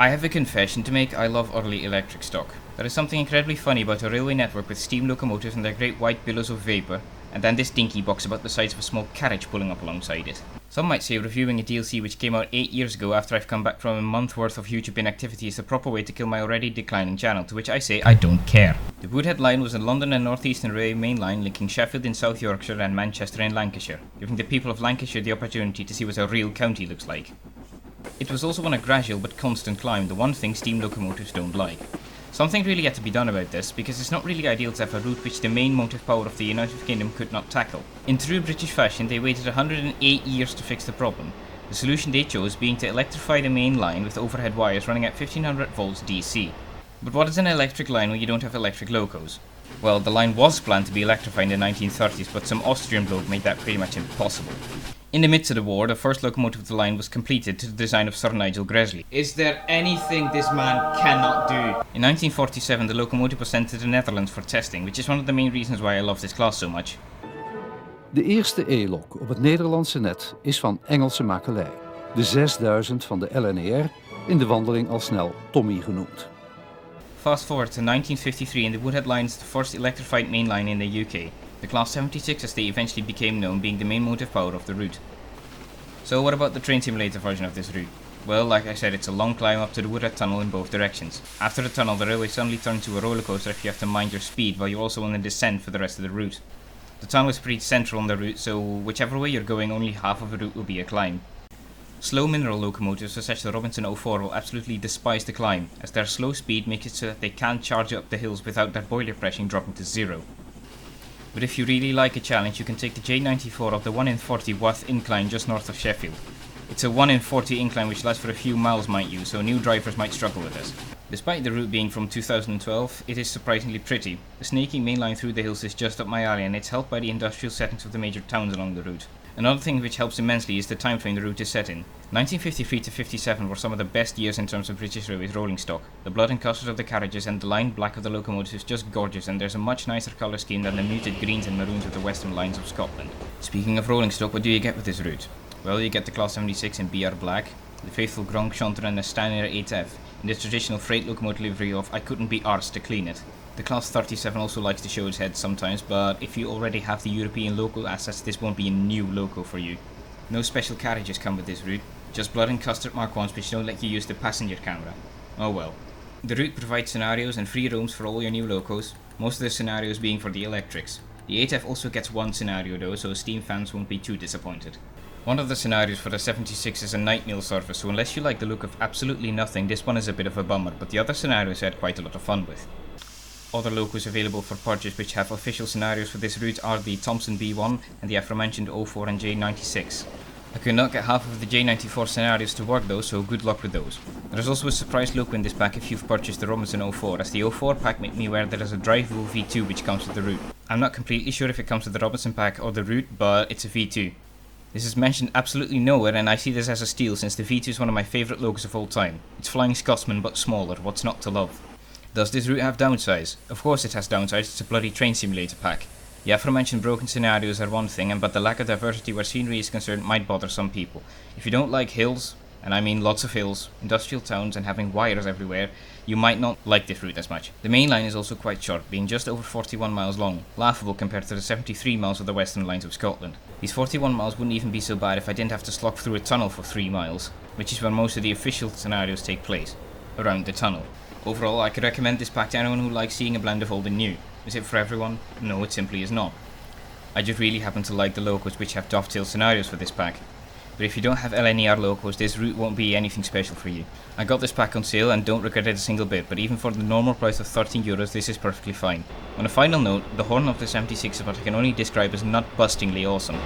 I have a confession to make. I love early electric stock. There is something incredibly funny about a railway network with steam locomotives and their great white billows of vapour, and then this dinky box about the size of a small carriage pulling up alongside it. Some might say reviewing a DLC which came out 8 years ago after I've come back from a month worth of YouTube inactivity is the proper way to kill my already declining channel, to which I say I don't care. The Woodhead line was a London and North Eastern Railway main line linking Sheffield in South Yorkshire and Manchester in Lancashire, giving the people of Lancashire the opportunity to see what a real county looks like. It was also on a gradual but constant climb, the one thing steam locomotives don't like. Something really had to be done about this, because it's not really ideal to have a route which the main motive power of the United Kingdom could not tackle. In true British fashion, they waited 108 years to fix the problem, the solution they chose being to electrify the main line with overhead wires running at 1500 volts DC. But what is an electric line when you don't have electric locos? Well, the line was planned to be electrified in the 1930s, but some Austrian bloke made that pretty much impossible. In the midst of the war, the first locomotive of the line was completed to the design of Sir Nigel Gresley. Is there anything this man cannot do? In 1947, the locomotive was sent to the Netherlands for testing, which is one of the main reasons why I love this class so much. De eerste E-lok op het Nederlandse net is van Engelse makelij. De 6000 van de LNER, in de wandeling al snel Tommy genoemd. Fast forward to 1953 and the Woodhead line is the first electrified main line in the UK. The Class 76 as they eventually became known being the main motive power of the route. So what about the train simulator version of this route? Well, like I said, it's a long climb up to the Woodhead tunnel in both directions. After the tunnel, the railway suddenly turns into a roller coaster if you have to mind your speed while you're also on the descent for the rest of the route. The tunnel is pretty central on the route, so whichever way you're going, only half of the route will be a climb. Slow mineral locomotives such as the Robinson 04 will absolutely despise the climb, as their slow speed makes it so that they can't charge up the hills without their boiler pressure dropping to zero. But if you really like a challenge, you can take the J94 of the 1 in 40 Wath incline just north of Sheffield. It's a 1 in 40 incline which lasts for a few miles, mind you, so new drivers might struggle with this. Despite the route being from 2012, it is surprisingly pretty. The snaking main line through the hills is just up my alley, and it's helped by the industrial settings of the major towns along the route. Another thing which helps immensely is the time frame the route is set in. 1953 to 57 were some of the best years in terms of British Railways rolling stock. The blood and custard of the carriages and the lined black of the locomotives is just gorgeous, and there's a much nicer colour scheme than the muted greens and maroons of the western lines of Scotland. Speaking of rolling stock, what do you get with this route? Well, you get the Class 76 in BR black, the faithful Gronk Shunter and the Steiner 8F, in the traditional freight locomotive livery of I couldn't be arsed to clean it. The Class 37 also likes to show its head sometimes, but if you already have the European local assets, this won't be a new loco for you. No special carriages come with this route, just blood and custard Mark 1s which don't let you use the passenger camera. Oh well. The route provides scenarios and free roams for all your new locos, most of the scenarios being for the electrics. The 8F also gets one scenario though, so steam fans won't be too disappointed. One of the scenarios for the 76 is a night meal service, so unless you like the look of absolutely nothing, this one is a bit of a bummer, but the other scenarios I had quite a lot of fun with. Other locos available for purchase which have official scenarios for this route are the Thompson B1 and the aforementioned 04 and J96. I could not get half of the J94 scenarios to work though, so good luck with those. There is also a surprise loco in this pack if you've purchased the Robinson 04, as the 04 pack made me aware there is a Drive-O V2 which comes with the route. I'm not completely sure if it comes with the Robinson pack or the route, but it's a V2. This is mentioned absolutely nowhere, and I see this as a steal since the V2 is one of my favourite logos of all time. It's Flying Scotsman but smaller, what's not to love? Does this route have downsides? Of course it has downsides, it's a bloody train simulator pack. The aforementioned broken scenarios are one thing, but the lack of diversity where scenery is concerned might bother some people. If you don't like hills, and I mean lots of hills, industrial towns and having wires everywhere, you might not like this route as much. The main line is also quite short, being just over 41 miles long, laughable compared to the 73 miles of the western lines of Scotland. These 41 miles wouldn't even be so bad if I didn't have to slog through a tunnel for 3 miles, which is where most of the official scenarios take place, around the tunnel. Overall, I could recommend this pack to anyone who likes seeing a blend of old and new. Is it for everyone? No, it simply is not. I just really happen to like the locos which have dovetail scenarios for this pack. But if you don't have LNER locos, this route won't be anything special for you. I got this pack on sale and don't regret it a single bit, but even for the normal price of €13, this is perfectly fine. On a final note, the horn of the 76 is what I can only describe as nut-bustingly awesome.